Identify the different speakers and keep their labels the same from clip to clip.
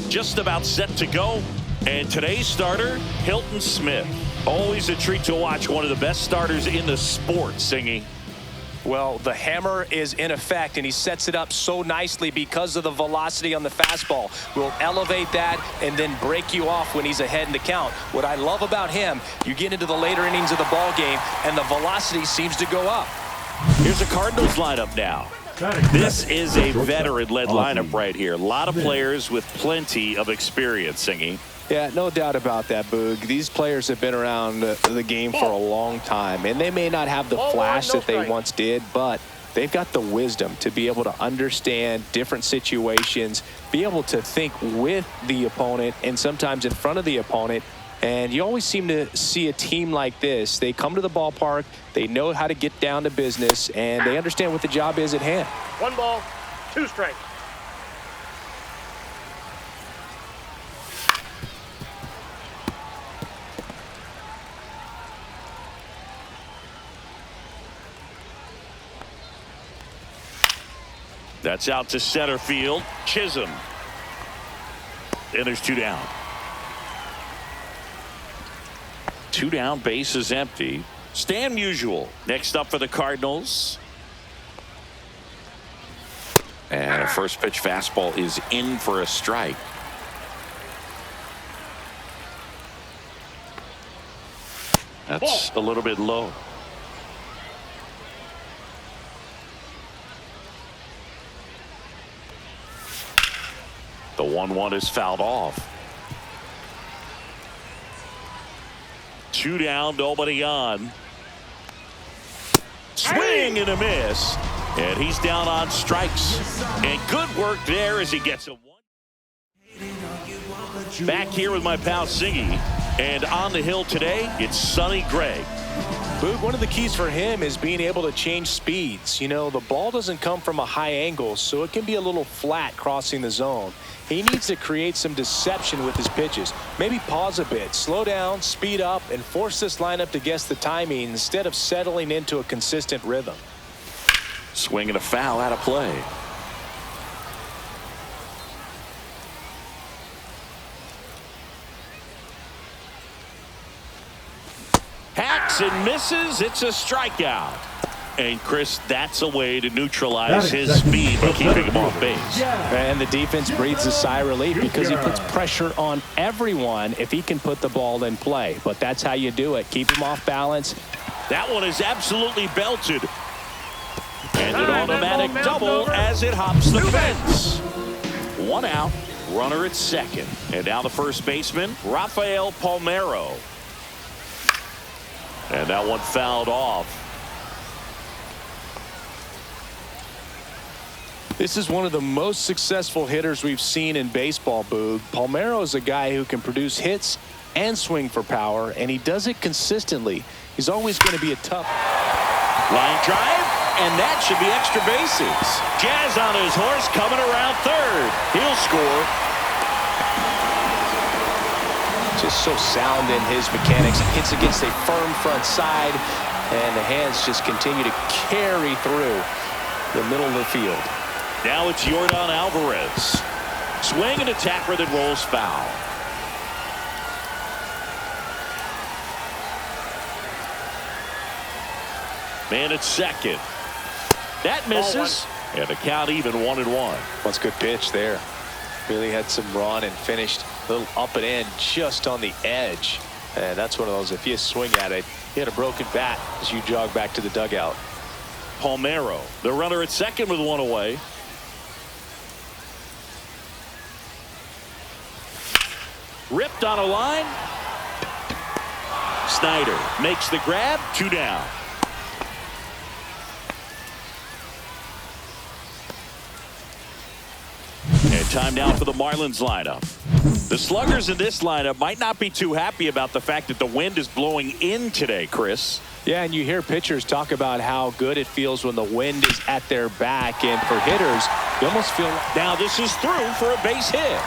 Speaker 1: just about set to go. And today's starter, Hilton Smith. Always a treat to watch one of the best starters in the sport, Singy.
Speaker 2: Well, the hammer is in effect, and he sets it up so nicely because of the velocity on the fastball. Will elevate that and then break you off when he's ahead in the count. What I love about him, you get into the later innings of the ball game, and the velocity seems to go up.
Speaker 1: Here's the Cardinals lineup now. This is a veteran-led lineup right here. A lot of players with plenty of experience, Singy.
Speaker 2: Yeah, no doubt about that, Boog. These players have been around the game for a long time, and they may not have the flash that they once did, but they've got the wisdom to be able to understand different situations, be able to think with the opponent and sometimes in front of the opponent. And you always seem to see a team like this. They come to the ballpark, they know how to get down to business, and they understand what the job is at hand.
Speaker 3: 1 ball, 2 strikes.
Speaker 1: That's out to center field. Chisholm. And there's 2 down. 2 down, base is empty. Stan Musial next up for the Cardinals. And a first pitch fastball is in for a strike. That's a little bit low. The 1-1 is fouled off. 2 down, nobody on. Swing and a miss. And he's down on strikes. And good work there as he gets a 1. Back here with my pal Singy. And on the hill today, it's Sonny Gray.
Speaker 2: Boog, one of the keys for him is being able to change speeds. You know, the ball doesn't come from a high angle, so it can be a little flat crossing the zone. He needs to create some deception with his pitches. Maybe pause a bit, slow down, speed up, and force this lineup to guess the timing instead of settling into a consistent rhythm.
Speaker 1: Swing and a foul out of play. Hacks and misses. It's a strikeout. And Chris, that's a way to neutralize his speed by keeping him off base.
Speaker 2: And the defense breathes a sigh of relief because he puts pressure on everyone if he can put the ball in play. But that's how you do it. Keep him off balance.
Speaker 1: That one is absolutely belted. And an automatic double as it hops the fence. 1 out, runner at second. And now the first baseman, Rafael Palmeiro. And that one fouled off.
Speaker 2: This is one of the most successful hitters we've seen in baseball, Boog. Palmeiro is a guy who can produce hits and swing for power, and he does it consistently. He's always going to be a tough
Speaker 1: line drive, and that should be extra bases. Jazz on his horse coming around third. He'll score.
Speaker 2: Just so sound in his mechanics. He hits against a firm front side, and the hands just continue to carry through the middle of the field.
Speaker 1: Now it's Yordan Alvarez. Swing and a tapper that rolls foul. Man at second. That misses. And the count even 1-1.
Speaker 2: That's a good pitch there. Really had some run and finished a little up and in just on the edge. And that's one of those, if you swing at it, you hit a broken bat as you jog back to the dugout.
Speaker 1: Palmeiro, the runner at second with 1 away. Ripped on a line. Snyder makes the grab. 2 down. And time now for the Marlins lineup. The sluggers in this lineup might not be too happy about the fact that the wind is blowing in today, Chris.
Speaker 2: Yeah, and you hear pitchers talk about how good it feels when the wind is at their back. And for hitters, you almost feel like...
Speaker 1: Now this is through for a base hit.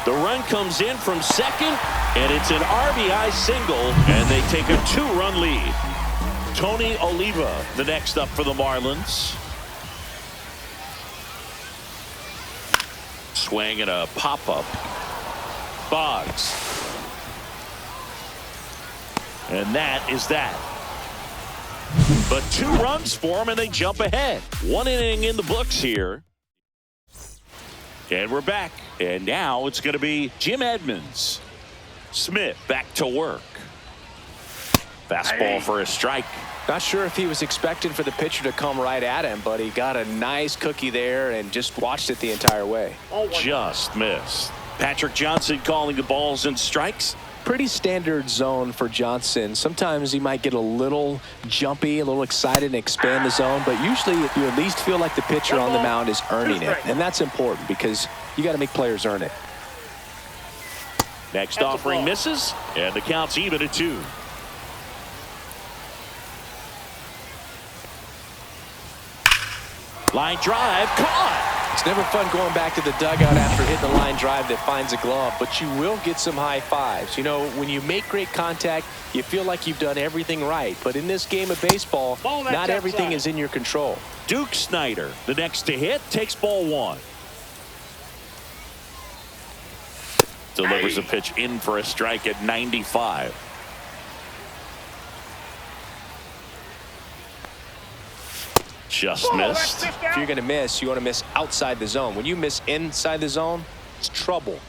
Speaker 1: The run comes in from second, and it's an RBI single, and they take a 2-run lead. Tony Oliva, the next up for the Marlins. swing and a pop-up. Boggs. And that is that. But 2 runs for them, and they jump ahead. 1 inning in the books here. And we're back. And now it's going to be Jim Edmonds. Smith back to work. Fastball for a strike.
Speaker 2: Not sure if he was expecting for the pitcher to come right at him, but he got a nice cookie there and just watched it the entire way.
Speaker 1: Just missed. Patrick Johnson calling the balls and strikes.
Speaker 2: Pretty standard zone for Johnson. Sometimes he might get a little jumpy, a little excited and expand the zone, but usually you at least feel like the pitcher on the mound is earning it, and that's important because you got to make players earn it.
Speaker 1: Next offering misses, and the count's even at 2. Line drive caught.
Speaker 2: It's never fun going back to the dugout after hitting a line drive that finds a glove, but you will get some high fives. You know, when you make great contact, you feel like you've done everything right. But in this game of baseball, not everything is in your control.
Speaker 1: Duke Snyder, the next to hit, takes ball 1. Delivers a pitch in for a strike at 95. Just missed.
Speaker 2: If you're going to miss, you want to miss outside the zone. When you miss inside the zone, it's trouble.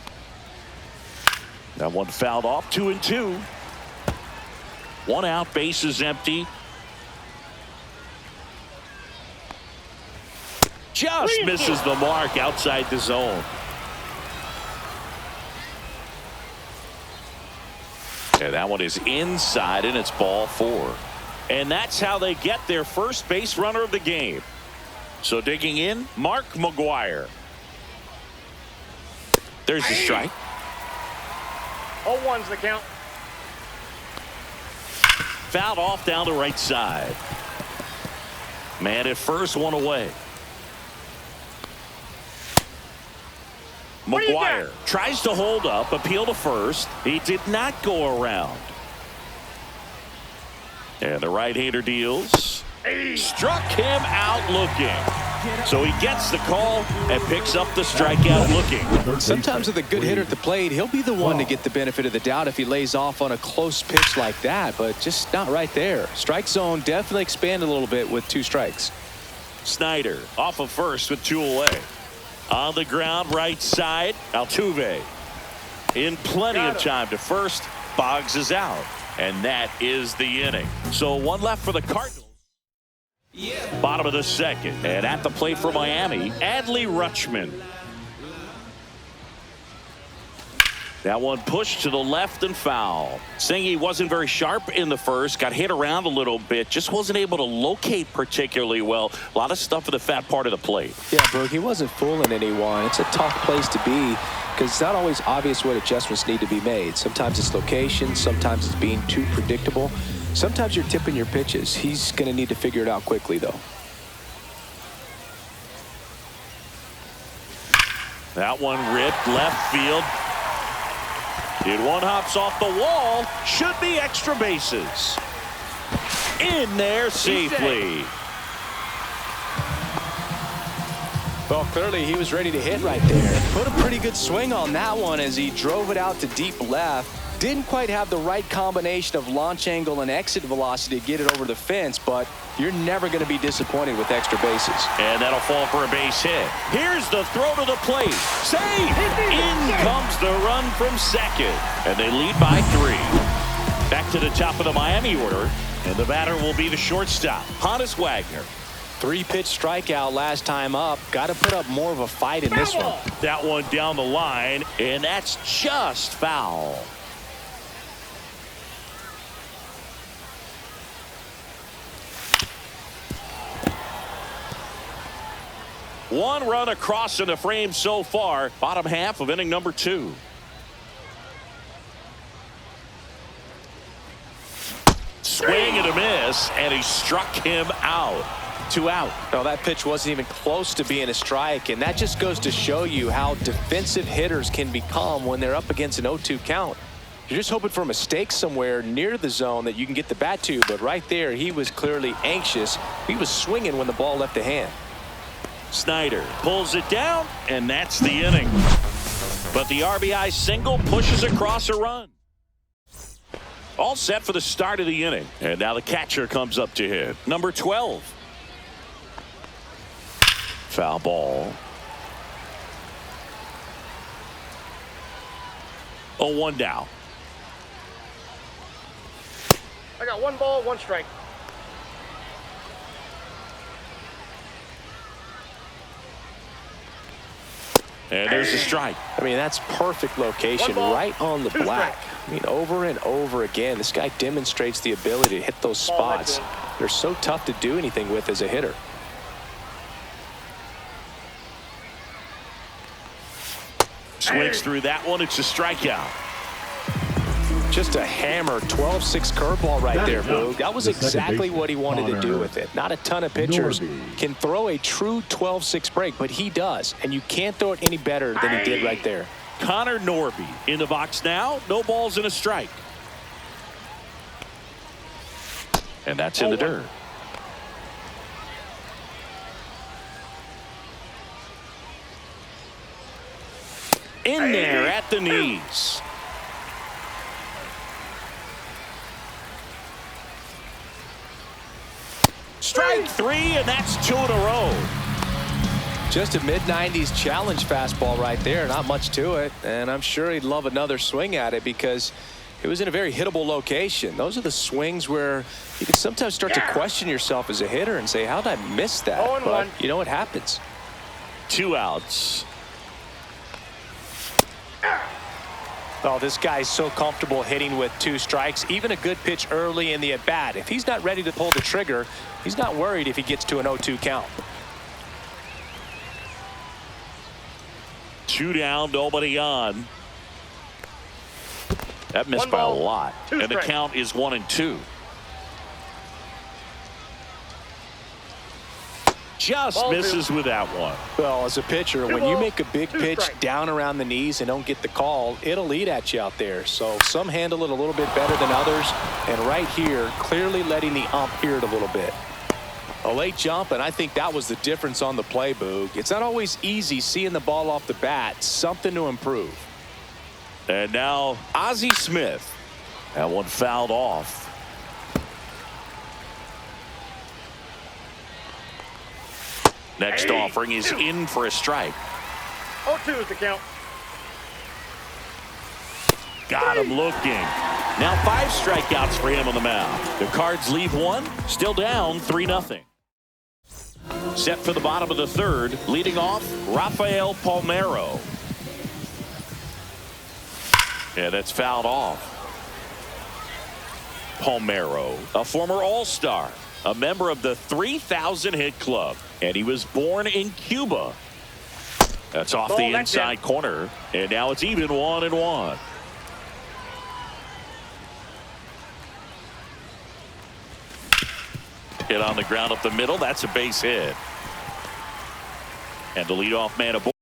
Speaker 1: That one fouled off. 2-2. 1 out, bases empty. Just misses the mark outside the zone. And that one is inside, and it's ball 4. And that's how they get their first base runner of the game. So digging in, Mark McGwire. There's the strike.
Speaker 3: 0-1's the count.
Speaker 1: Fouled off down the right side. Man at first, 1 away. McGwire tries to hold up, appeal to first. He did not go around. And the right-hander deals. Struck him out looking. So he gets the call and picks up the strikeout looking.
Speaker 2: Sometimes with a good hitter at the plate, he'll be the one to get the benefit of the doubt if he lays off on a close pitch like that, but just not right there. Strike zone definitely expanded a little bit with 2 strikes.
Speaker 1: Snyder off of first with 2 away. On the ground, right side, Altuve. In plenty of time to first. Boggs is out. And that is the inning. So 1 left for the Cardinals. Bottom of the second. And at the plate for Miami, Adley Rutschman. That one pushed to the left and foul. Singy wasn't very sharp in the first. Got hit around a little bit. Just wasn't able to locate particularly well. A lot of stuff at the fat part of the plate.
Speaker 2: Yeah, Brooke, he wasn't fooling anyone. It's a tough place to be because it's not always obvious what adjustments need to be made. Sometimes it's location. Sometimes it's being too predictable. Sometimes you're tipping your pitches. He's going to need to figure it out quickly, though.
Speaker 1: That one ripped left field. It 1 hops off the wall. Should be extra bases. In there safely.
Speaker 2: Well, clearly he was ready to hit right there. Put a pretty good swing on that one as he drove it out to deep left. Didn't quite have the right combination of launch angle and exit velocity to get it over the fence, but you're never going to be disappointed with extra bases.
Speaker 1: And that'll fall for a base hit. Here's the throw to the plate. Safe! In comes the run from second. And they lead by 3. Back to the top of the Miami order. And the batter will be the shortstop, Honus Wagner.
Speaker 2: 3-pitch strikeout last time up. Got to put up more of a fight in this one.
Speaker 1: That one down the line. And that's just foul. One run across in the frame so far. Bottom half of inning number 2. Swing and a miss, and he struck him out. 2 out.
Speaker 2: No, that pitch wasn't even close to being a strike, and that just goes to show you how defensive hitters can become when they're up against an 0-2 count. You're just hoping for a mistake somewhere near the zone that you can get the bat to, but right there he was clearly anxious. He was swinging when the ball left the hand.
Speaker 1: Snyder pulls it down, and that's the inning. But the RBI single pushes across a run. All set for the start of the inning. And now the catcher comes up to hit. Number 12. Foul ball. 0-1 now.
Speaker 3: I got 1 ball, 1 strike.
Speaker 1: And there's a strike.
Speaker 2: I mean, that's perfect location, right on the black. I mean, over and over again, this guy demonstrates the ability to hit those spots. They're so tough to do anything with as a hitter.
Speaker 1: Swings through that one. It's a strikeout.
Speaker 2: Just a hammer 12-6 curveball right there, Boog. That was exactly what he wanted to do with it. Not a ton of pitchers can throw a true 12-6 break, but he does, and you can't throw it any better than he did right there.
Speaker 1: Connor Norby in the box now. No balls and a strike. And that's in the dirt. In there at the knees. Strike 3, and that's 2 in a row.
Speaker 2: Just a mid-90s challenge fastball right there. Not much to it, and I'm sure he'd love another swing at it because it was in a very hittable location. Those are the swings where you can sometimes start to question yourself as a hitter and say, how did I miss that? But you know what happens.
Speaker 1: 2 outs.
Speaker 2: Oh, this guy's so comfortable hitting with 2 strikes. Even a good pitch early in the at-bat. If he's not ready to pull the trigger, he's not worried if he gets to an 0-2 count.
Speaker 1: 2 down, nobody on. That missed by a lot. And the count is 1-2. Just misses with that one.
Speaker 2: Well, as a pitcher, when you make a big pitch down around the knees and don't get the call, it'll eat at you out there. So some handle it a little bit better than others. And right here, clearly letting the ump hear it a little bit. A late jump, and I think that was the difference on the play, Boog. It's not always easy seeing the ball off the bat. Something to improve.
Speaker 1: And now Ozzie Smith. That one fouled off. Next offering is in for a strike.
Speaker 3: 0-2 is the count.
Speaker 1: Got him looking. Now 5 strikeouts for him on the mound. The Cards leave 1. Still down 3-0. Set for the bottom of the 3rd. Leading off, Rafael Palmeiro. Yeah, that's fouled off. Palmeiro, a former All-Star, a member of the 3,000 hit club, and he was born in Cuba. That's off the inside corner, and now it's even 1-1. Hit on the ground up the middle. That's a base hit. And the leadoff man aboard.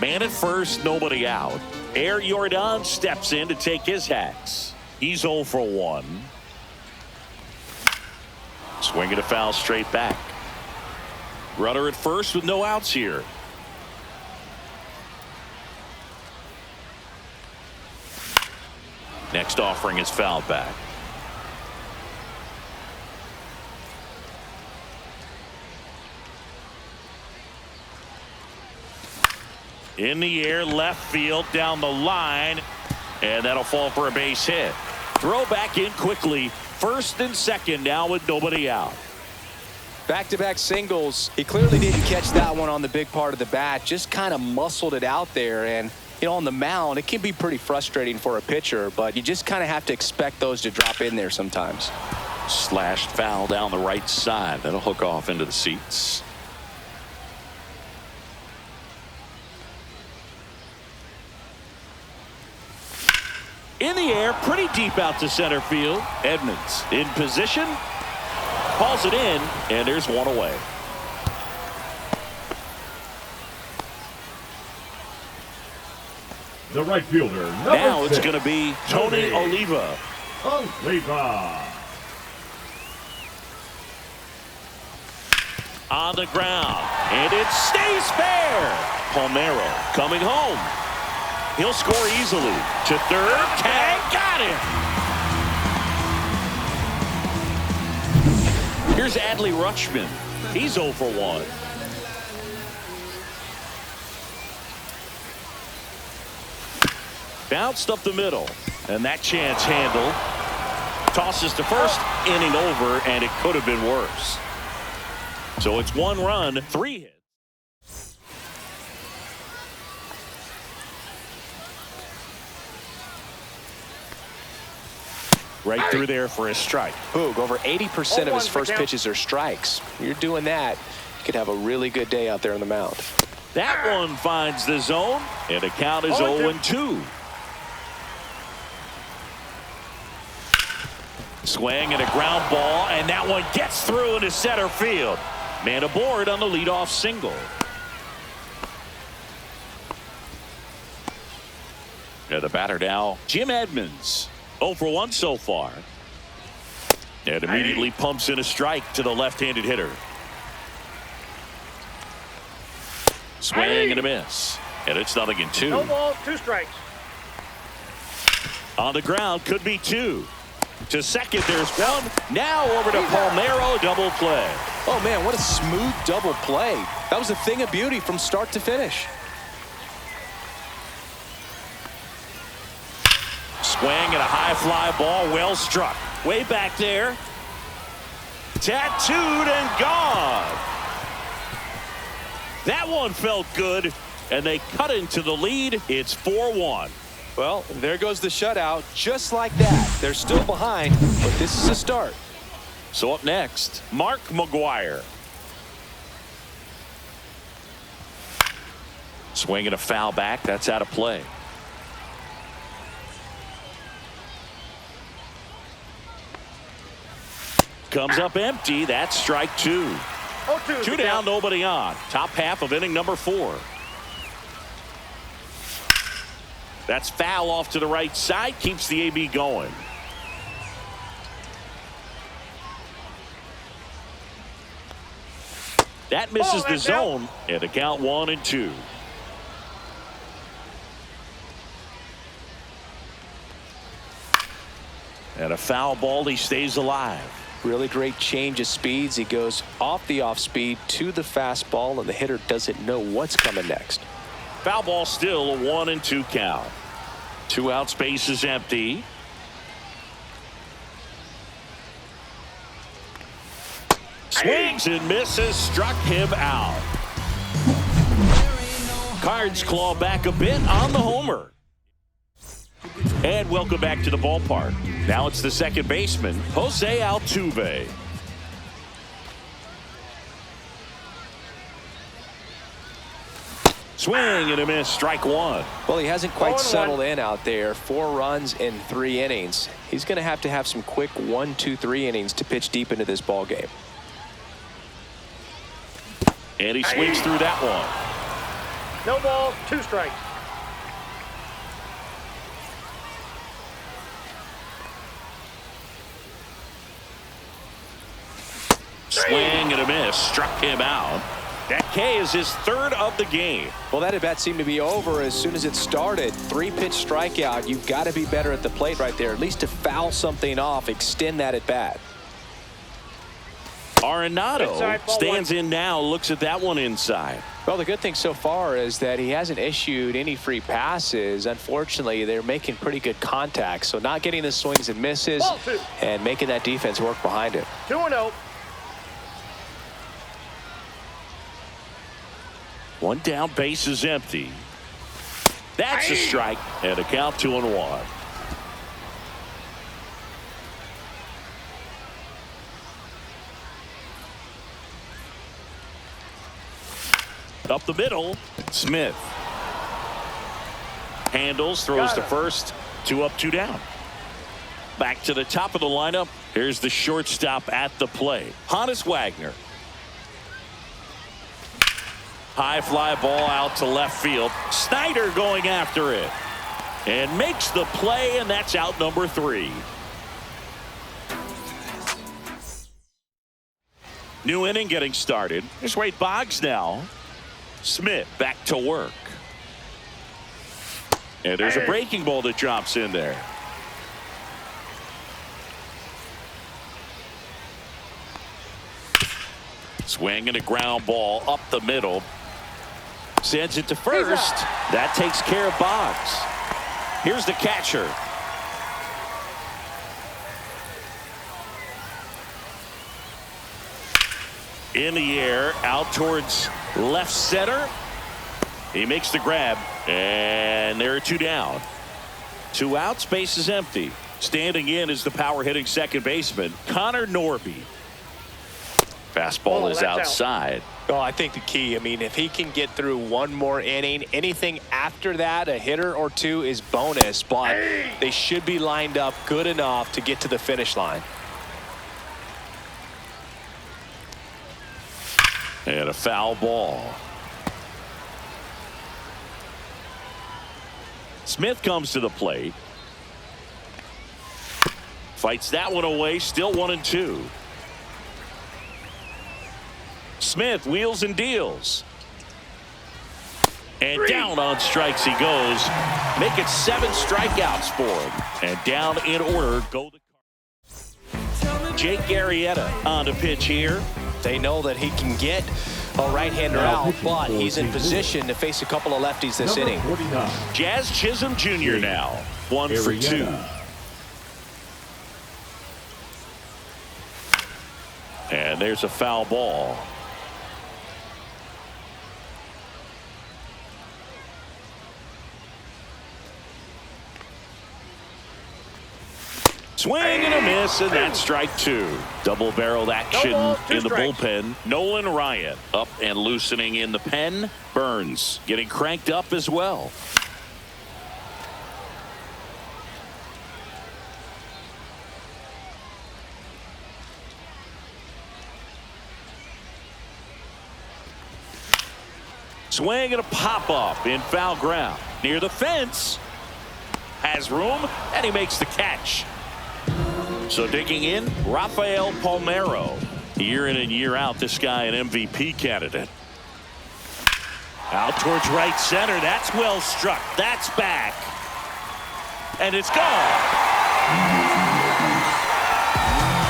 Speaker 1: Man at first, nobody out. Air Jordan steps in to take his hats. He's 0 for 1. Swinging a foul straight back. Runner at first with no outs here. Next offering is fouled back. In the air, left field, down the line, and that'll fall for a base hit. Throw back in quickly. First and second now with nobody out.
Speaker 2: Back-to-back singles. He clearly didn't catch that one on the big part of the bat. Just kind of muscled it out there. And, you know, on the mound, it can be pretty frustrating for a pitcher, but you just kind of have to expect those to drop in there sometimes.
Speaker 1: Slashed foul down the right side. That'll hook off into the seats. In the air, pretty deep out to center field. Edmonds in position. Calls it in, and there's one away.
Speaker 4: The right fielder,
Speaker 1: Now
Speaker 4: number
Speaker 1: it's
Speaker 4: 6,
Speaker 1: going to be Tony Oliva.
Speaker 4: Oliva.
Speaker 1: On the ground, and it stays fair. Palmeiro coming home. He'll score easily. To third, tag, got him. Here's Adley Rutschman. He's 0 for 1. Bounced up the middle, and that chance handle. Tosses to first, inning over, and it could have been worse. So it's 1 run, 3 hits. Right through there for a strike.
Speaker 2: Boog, over 80% of his first pitches are strikes. You're doing that, you could have a really good day out there on the mound.
Speaker 1: That one finds the zone, and the count is 0-2. Swing and a ground ball, and that one gets through into center field. Man aboard on the leadoff single. And the batter now, Jim Edmonds. 0 for 1 so far. And immediately pumps in a strike to the left-handed hitter. Swing and a miss. And it's 0-2.
Speaker 3: No balls, 2 strikes.
Speaker 1: On the ground, could be 2. To second, there's 1. Now over to Palmeiro, double play.
Speaker 2: Oh, man, what a smooth double play. That was a thing of beauty from start to finish.
Speaker 1: Swing and a high fly ball, well struck. Way back there. Tattooed and gone. That one felt good, and they cut into the lead. It's 4-1.
Speaker 2: Well, there goes the shutout, just like that. They're still behind, but this is a start.
Speaker 1: So up next, Mark McGwire. Swing and a foul back. That's out of play. Comes up empty. That's strike 2.
Speaker 3: 0-2.
Speaker 1: 2 down, nobody on. Top half of inning number 4. That's foul off to the right side. Keeps the AB going. That misses the zone. And the count 1-2. And a foul ball. He stays alive.
Speaker 2: Really great change of speeds. He goes off the off speed to the fastball, and the hitter doesn't know what's coming next.
Speaker 1: Foul ball still a 1-2 count. 2 out, space is empty. Swings and misses, struck him out. Cards claw back a bit on the homer. And welcome back to the ballpark. Now it's the second baseman, Jose Altuve. Swing and a miss, strike 1.
Speaker 2: Well, he hasn't quite settled in out there. 4 runs in 3 innings. He's going to have some quick 1, 2, 3 innings to pitch deep into this ball game.
Speaker 1: And he swings through that one.
Speaker 3: No balls, 2 strikes.
Speaker 1: Swing and a miss, struck him out. That K is his 3rd of the game.
Speaker 2: Well, that at bat seemed to be over as soon as it started. 3-pitch strikeout. You've got to be better at the plate right there, at least to foul something off, extend that at bat.
Speaker 1: Arenado stands in now, looks at that one inside.
Speaker 2: Well, the good thing so far is that he hasn't issued any free passes. Unfortunately, they're making pretty good contact, so not getting the swings and misses and making that defense work behind him.
Speaker 3: 2-0.
Speaker 1: 1 down, base is empty. That's a strike, and a count 2-1. Up the middle, Smith. Handles, throws to first. 2 up, 2 down. Back to the top of the lineup, Here's the shortstop at the plate, Hannes Wagner. High fly ball out to left field. Snyder going after it and makes the play, and that's out number 3. New inning getting started. Here's Wade Boggs now. Smith back to work. And there's a breaking ball that drops in there. Swing and a ground ball up the middle. Sends it to first. That takes care of Boggs. Here's the catcher. In the air, out towards left center. He makes the grab, and there are 2 down. 2 outs, base is empty. Standing in is the power hitting second baseman, Connor Norby. Fastball is outside.
Speaker 2: Oh, I think the key, I mean, if he can get through one more inning, anything after that, a hitter or 2 is bonus, but they should be lined up good enough to get to the finish line.
Speaker 1: And a foul ball. Smith comes to the plate. Fights that one away, still 1-2. Smith wheels and deals. And down on strikes he goes. Make it 7 strikeouts for him. And down in order go the Jake Arrieta on the pitch here.
Speaker 2: They know that he can get a right-hander out, but he's in position to face a couple of lefties this inning.
Speaker 1: Jazz Chisholm Jr. now. 1 for 2. And there's a foul ball. Swing and a miss, and that's strike 2. Double-barreled action in the bullpen. Nolan Ryan up and loosening in the pen. Burns getting cranked up as well. Swing and a pop-up in foul ground. Near the fence. Has room, and he makes the catch. So digging in, Rafael Palmeiro. Year in and year out, this guy an MVP candidate. Out towards right center. That's well struck. That's back. And it's gone.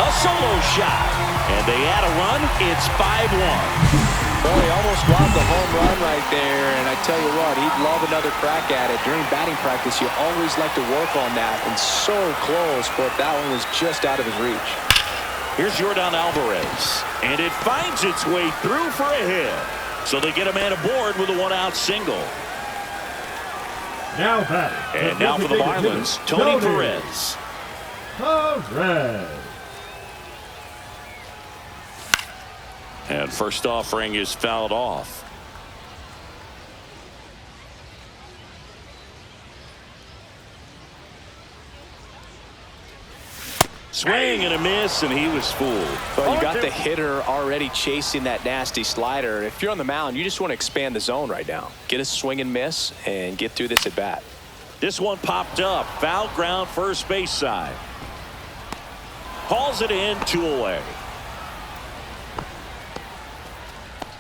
Speaker 1: A solo shot. And they add a run. It's 5-1.
Speaker 2: Boy, he almost robbed the home run right there, and I tell you what, he'd love another crack at it. During batting practice, you always like to work on that, and so close, but that one was just out of his reach.
Speaker 1: Here's Jordan Alvarez, and it finds its way through for a hit. So they get a man aboard with a 1-out single.
Speaker 4: Now batting.
Speaker 1: And now for the Marlins, Tony Perez. And first offering is fouled off. Swing and a miss, and he was fooled.
Speaker 2: Well, you got the hitter already chasing that nasty slider. If you're on the mound, you just want to expand the zone right now. Get a swing and miss and get through this at bat.
Speaker 1: This one popped up. Foul ground, first base side. Hauls it in, 2 away.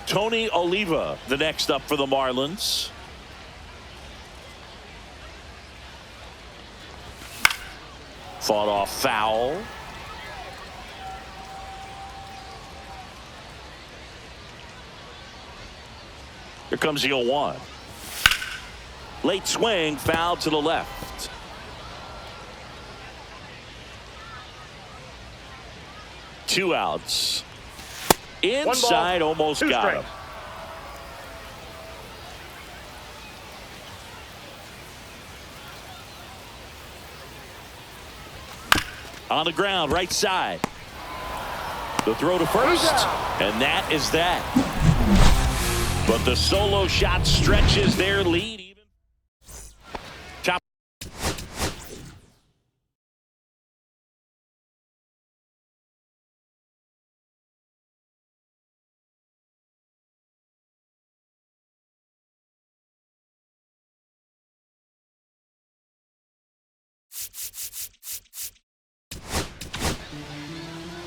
Speaker 1: Tony Oliva, the next up for the Marlins. Fought off foul. Here comes the 0-1. Late swing, foul to the left. Two outs. Inside, almost got him. On the ground, right side. The throw to first, and that is that. But the solo shot stretches their lead.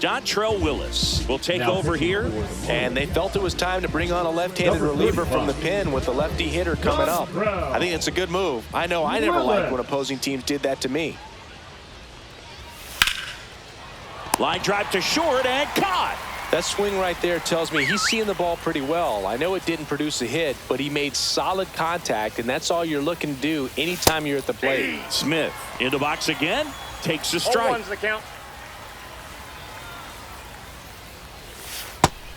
Speaker 1: Dontrell Willis will take over here.
Speaker 2: And they felt it was time to bring on a left-handed reliever from the pen with a lefty hitter coming up. I think it's a good move. I know I never liked when opposing teams did that to me.
Speaker 1: Line drive to short and caught.
Speaker 2: That swing right there tells me he's seeing the ball pretty well. I know it didn't produce a hit, but he made solid contact, and that's all you're looking to do anytime you're at the plate.
Speaker 1: Smith in the box again, takes a strike.
Speaker 3: 0-1's the count.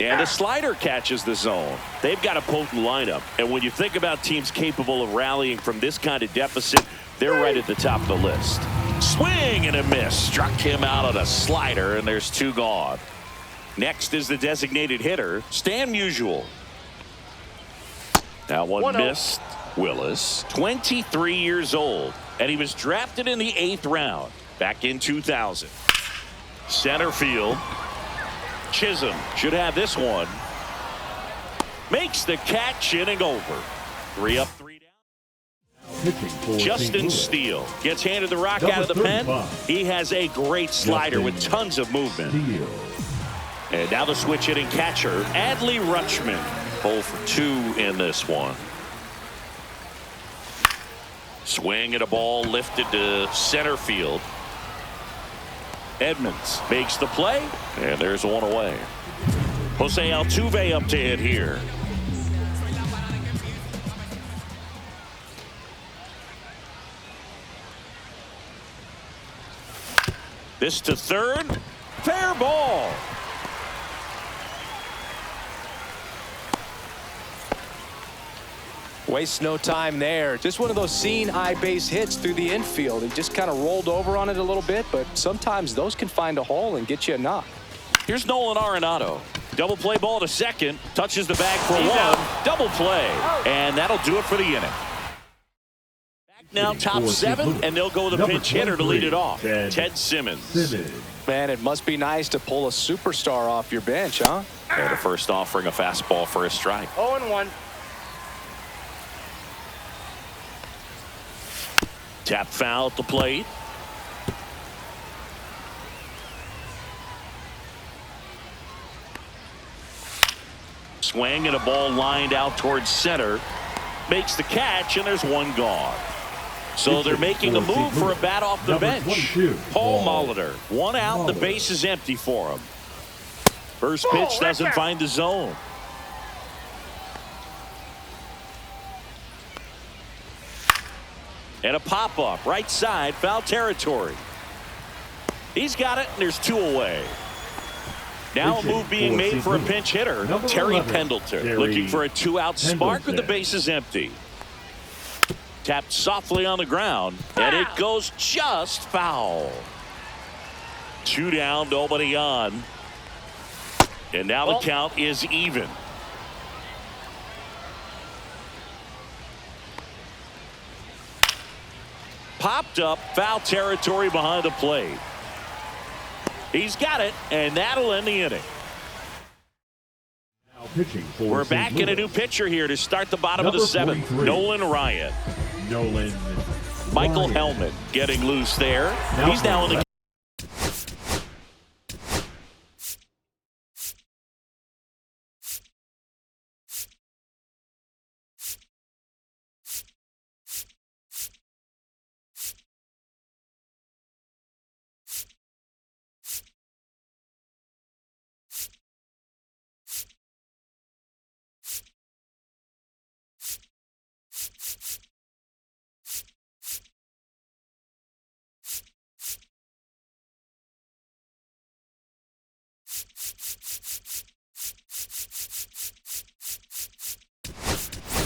Speaker 1: And a slider catches the zone. They've got a potent lineup. And when you think about teams capable of rallying from this kind of deficit, they're right at the top of the list. Swing and a miss. Struck him out on a slider, and there's 2 gone. Next is the designated hitter, Stan Musial. That one missed. Willis, 23 years old, and he was drafted in the 8th round back in 2000. Center field. Chisholm should have this one. Makes the catch, inning over. 3 up, 3 down. Justin Steele gets handed the rock out of the pen. He has a great slider with tons of movement. And now the switch hitting catcher, Adley Rutschman. 0 for 2 in this one. Swing and a ball lifted to center field. Edmonds makes the play, and there's 1 away. Jose Altuve up to hit here. This to third. Fair ball.
Speaker 2: Wastes no time there. Just one of those seeing eye base hits through the infield. He just kind of rolled over on it a little bit, but sometimes those can find a hole and get you a knock.
Speaker 1: Here's Nolan Arenado. Double play ball to second. Touches the bag for 1. Double play. And that'll do it for the inning. Back now top 7, and they'll go with a pinch hitter to lead it off. Ted Simmons.
Speaker 2: Man, it must be nice to pull a superstar off your bench, huh?
Speaker 1: And a first offering a fastball for a strike.
Speaker 3: 0-1.
Speaker 1: Tap foul at the plate. Swing and a ball lined out towards center. Makes the catch, and there's 1 gone. So they're making a move for a bat off the bench. Paul Molitor, 1 out, the base is empty for him. First pitch doesn't find the zone. And a pop-up, right side, foul territory. He's got it, and there's 2 away. Now a move being made for a pinch hitter, Terry Pendleton, looking for a 2-out spark with the bases empty. Tapped softly on the ground, and it goes just foul. 2 down, nobody on. And now the count is even. Popped up, foul territory behind the plate. He's got it, and that'll end the inning. We're back in a new pitcher here to start the bottom of the 7th. Nolan Ryan. Michael Hellman getting loose there. He's now in the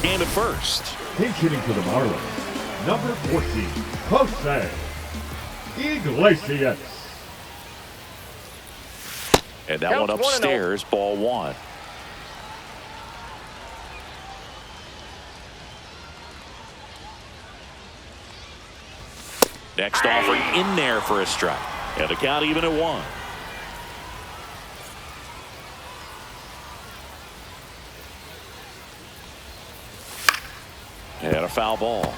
Speaker 1: game at first.
Speaker 4: Pinch hitting for the Marlins, number 14, Jose Iglesias.
Speaker 1: And that one upstairs, ball 1. Next offering in there for a strike. And the count even at 1. And a foul ball.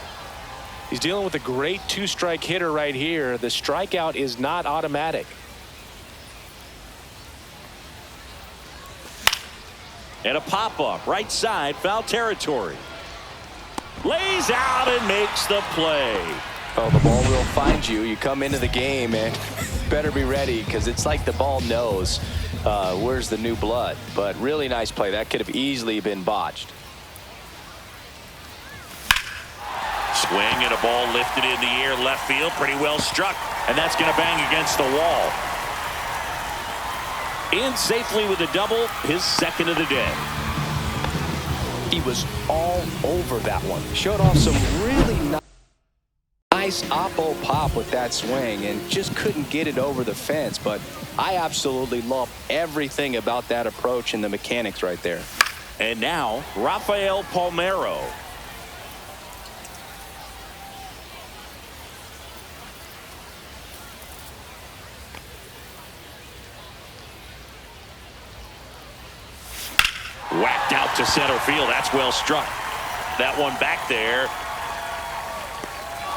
Speaker 2: He's dealing with a great 2-strike hitter right here. The strikeout is not automatic.
Speaker 1: And a pop-up right side, foul territory. Lays out and makes the play.
Speaker 2: Oh, the ball will find you. You come into the game and better be ready, because it's like the ball knows where's the new blood. But really nice play. That could have easily been botched.
Speaker 1: Swing and a ball lifted in the air left field, pretty well struck, and that's going to bang against the wall. In safely with a double, his second of the day.
Speaker 2: He was all over that one. Showed off some really nice oppo pop with that swing and just couldn't get it over the fence. But I absolutely love everything about that approach and the mechanics right there.
Speaker 1: And now, Rafael Palmeiro. Whacked out to center field. That's well struck. That one back there.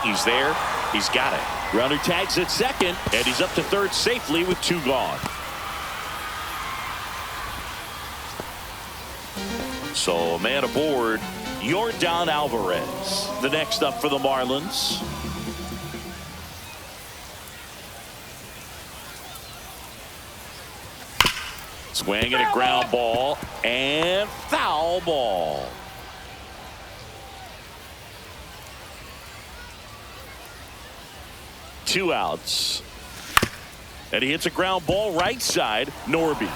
Speaker 1: He's there. He's got it. Runner tags at second, and he's up to third safely with 2 gone. So a man aboard, Yordan Alvarez. The next up for the Marlins. Swing and a ground ball and foul ball. Two outs. And he hits a ground ball right side. Norby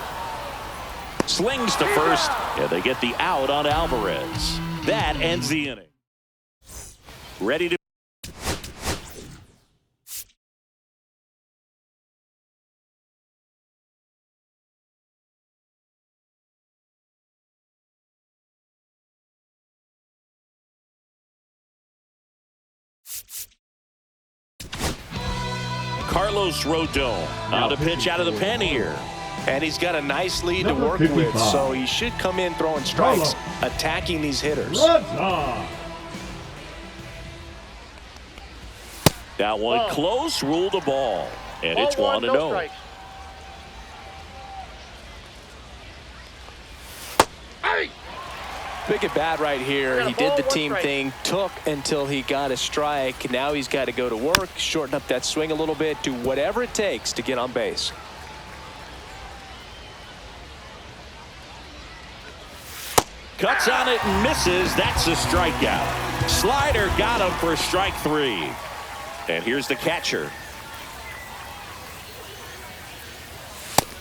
Speaker 1: slings to first, and they get the out on Alvarez. That ends the inning. Ready to Carlos Rodon on the pitch out of the pen here.
Speaker 2: And he's got a nice lead to work with, so he should come in throwing strikes, attacking these hitters.
Speaker 1: That one close, ruled the ball, and it's 1-0.
Speaker 2: Big at bat right here. He did the team thing, took until he got a strike. Now he's got to go to work, shorten up that swing a little bit, do whatever it takes to get on base.
Speaker 1: Cuts on it and misses. That's a strikeout. Slider got him for strike 3. And here's the catcher.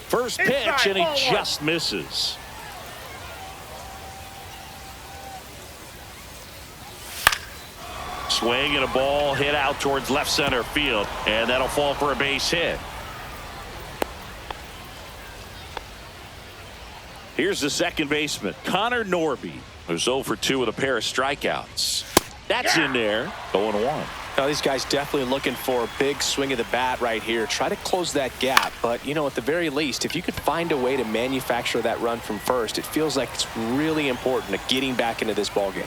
Speaker 1: First pitch, and he just misses. Swing and a ball hit out towards left center field, and that'll fall for a base hit. Here's the second baseman, Connor Norby, who's 0 for 2 with a pair of strikeouts. That's in there, 0-1.
Speaker 2: Now these guys definitely looking for a big swing of the bat right here. Try to close that gap, but you know, at the very least, if you could find a way to manufacture that run from first, it feels like it's really important to getting back into this ball game.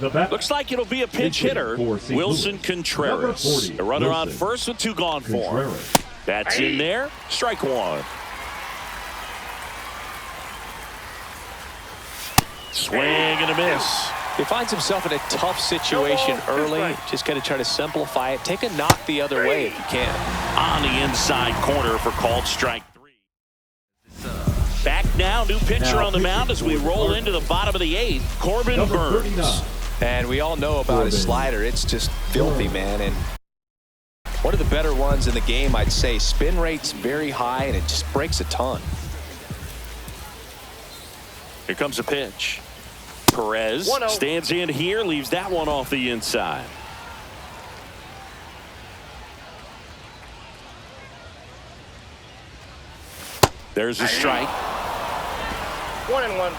Speaker 1: Looks like it'll be a pinch hitter, Wilson Contreras. A runner on first with 2 gone for him. That's in there. Strike 1. Swing and a miss.
Speaker 2: He finds himself in a tough situation early. Just got to try to simplify it. Take a knock the other way if you can.
Speaker 1: On the inside corner for called strike 3. Back now, new pitcher on the mound as we roll into the bottom of the 8th, Corbin Burns.
Speaker 2: And we all know about his slider. It's just filthy, man. And one of the better ones in the game, I'd say. Spin rate's very high, and it just breaks a ton.
Speaker 1: Here comes a pitch. Perez stands in here, leaves that one off the inside. There's a strike.
Speaker 3: 1-1.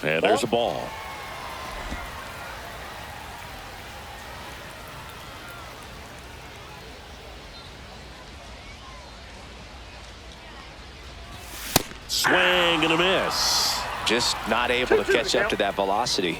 Speaker 1: And there's a ball. Swing and a miss.
Speaker 2: Just not able to catch up to that velocity.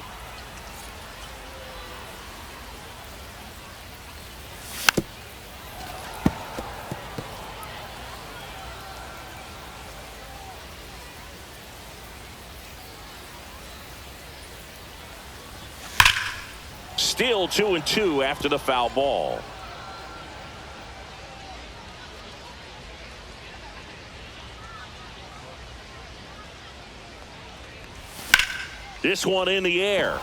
Speaker 1: Still 2-2 after the foul ball. This one in the air.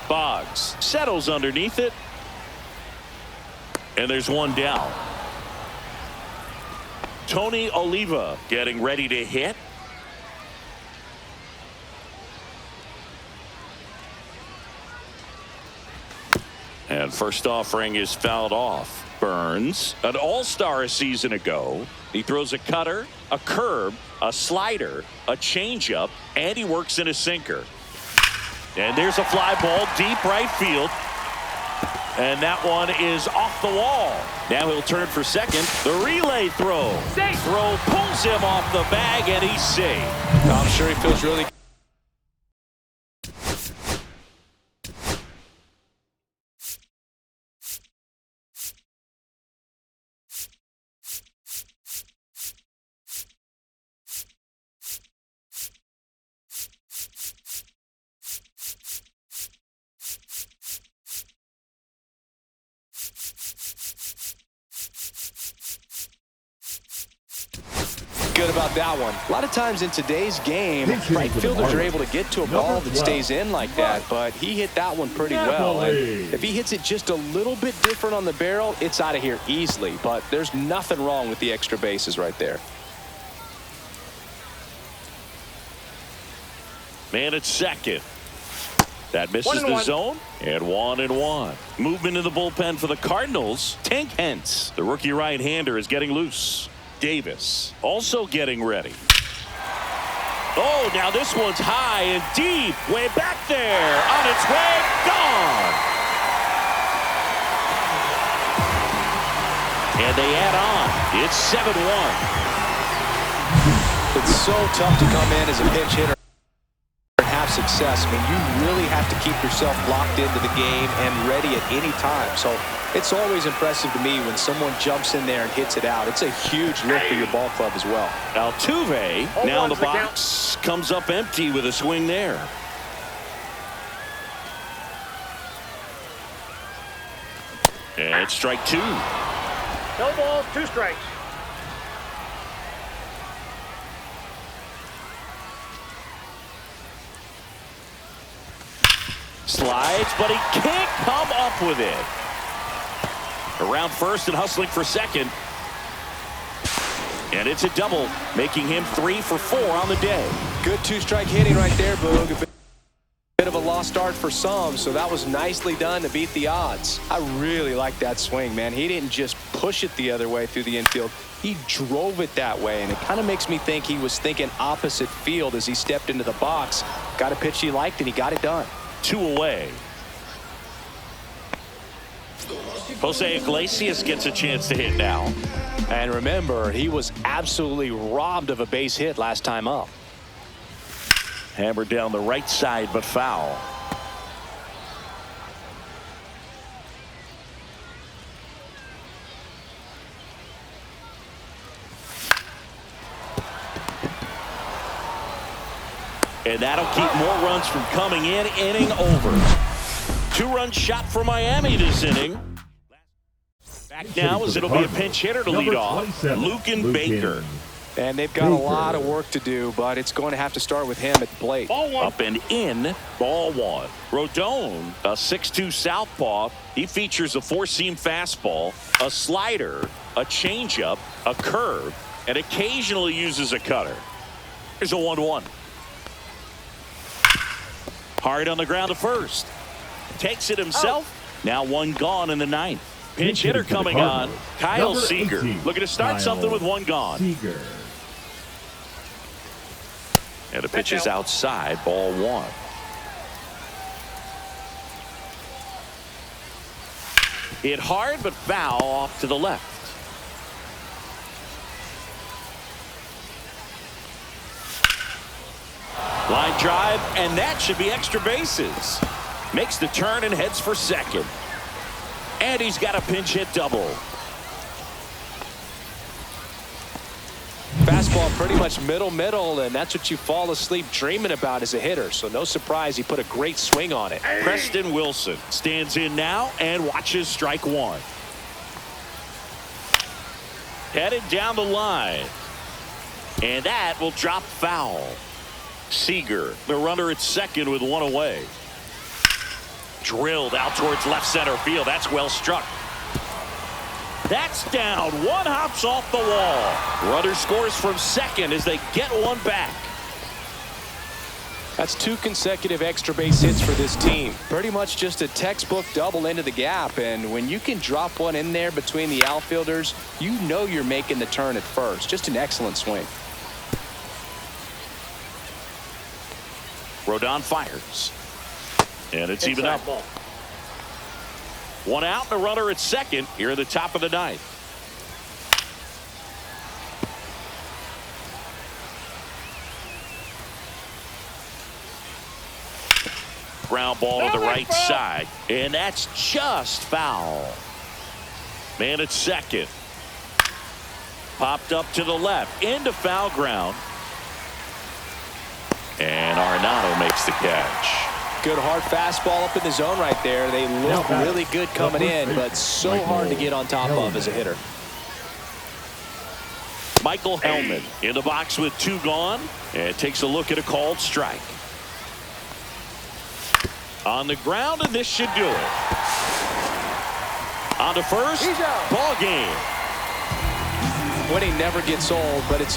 Speaker 1: Boggs settles underneath it. And there's one down. Tony Oliva getting ready to hit. And first offering is fouled off. Burns, an all-star a season ago. He throws a cutter, a curve, a slider, a changeup, and he works in a sinker. And there's a fly ball deep right field. And that one is off the wall. Now he'll turn for second. The relay throw.
Speaker 3: Safe.
Speaker 1: Throw pulls him off the bag, and he's safe.
Speaker 2: I'm sure he feels really good about that one. A lot of times in today's game, right fielders are able to get to a ball that stays in like that, but he hit that one pretty well. And if he hits it just a little bit different on the barrel, it's out of here easily. But there's nothing wrong with the extra bases right there.
Speaker 1: Man at second. That misses the zone. And 1-1. Movement in the bullpen for the Cardinals. Tank Hentz, the rookie right-hander, is getting loose. Davis also getting ready. Oh, now this one's high and deep. Way back there. On its way. Gone. And they add on. It's 7-1.
Speaker 2: It's so tough to come in as a pinch hitter and have success. I mean, you really have to keep yourself locked into the game and ready at any time. So it's always impressive to me when someone jumps in there and hits it out. It's a huge lift for your ball club as well.
Speaker 1: Altuve now in the box, comes up empty with a swing there. And it's strike two.
Speaker 3: No balls, 2 strikes.
Speaker 1: Slides, but he can't come up with it. Around first and hustling for second. And it's a double, making him 3 for 4 on the day.
Speaker 2: Good 2-strike hitting right there, Boog. A bit of a lost start for some, so that was nicely done to beat the odds. I really like that swing, man. He didn't just push it the other way through the infield. He drove it that way, and it kind of makes me think he was thinking opposite field as he stepped into the box. Got a pitch he liked, and he got it done.
Speaker 1: 2 away. Jose Iglesias gets a chance to hit now.
Speaker 2: And remember, he was absolutely robbed of a base hit last time up.
Speaker 1: Hammered down the right side, but foul. And that'll keep more runs from coming in. Inning over. 2-run shot for Miami this inning. Back now as it'll be a pinch hitter to lead off. Lucan Baker.
Speaker 2: And they've got a lot of work to do, but it's going to have to start with him at the plate.
Speaker 1: Ball one. Up and in. Ball one. Rodon, a 6'2 southpaw. He features a 4-seam fastball, a slider, a changeup, a curve, and occasionally uses a cutter. Here's a 1-1. Hard on the ground to first. Takes it himself. Now 1 gone in the 9th. Pinch hitter coming on. Kyle Seager. Looking to start something with 1 gone.
Speaker 4: Seager.
Speaker 1: And the pitch is outside. Ball 1. Hit hard but foul off to the left. Line drive, and that should be extra bases. Makes the turn and heads for second. And he's got a pinch hit double.
Speaker 2: Fastball pretty much middle, and that's what you fall asleep dreaming about as a hitter. So no surprise he put a great swing on it.
Speaker 1: Preston Wilson stands in now and watches strike one. Headed down the line. And that will drop foul. Seager, the runner at second with one away. Drilled out towards left center field. That's well struck. That's down. One hops off the wall. Runner scores from second as they get one back.
Speaker 2: That's 2 consecutive extra base hits for this team. Pretty much just a textbook double into the gap. And when you can drop one in there between the outfielders, you know you're making the turn at first. Just an excellent swing.
Speaker 1: Rodon fires. And it's even up. One out and a runner at second here at the top of the ninth. Ground ball to the right side. And that's just foul. Man at second. Popped up to the left. Into foul ground. And Arenado makes the catch.
Speaker 2: Good hard fastball up in the zone right there. They look really good coming in, but so hard to get on top of as a hitter.
Speaker 1: Michael Hellman in the box with 2 gone and takes a look at a called strike. On the ground, and this should do it. On to first, ball game.
Speaker 2: Winning never gets old, but it's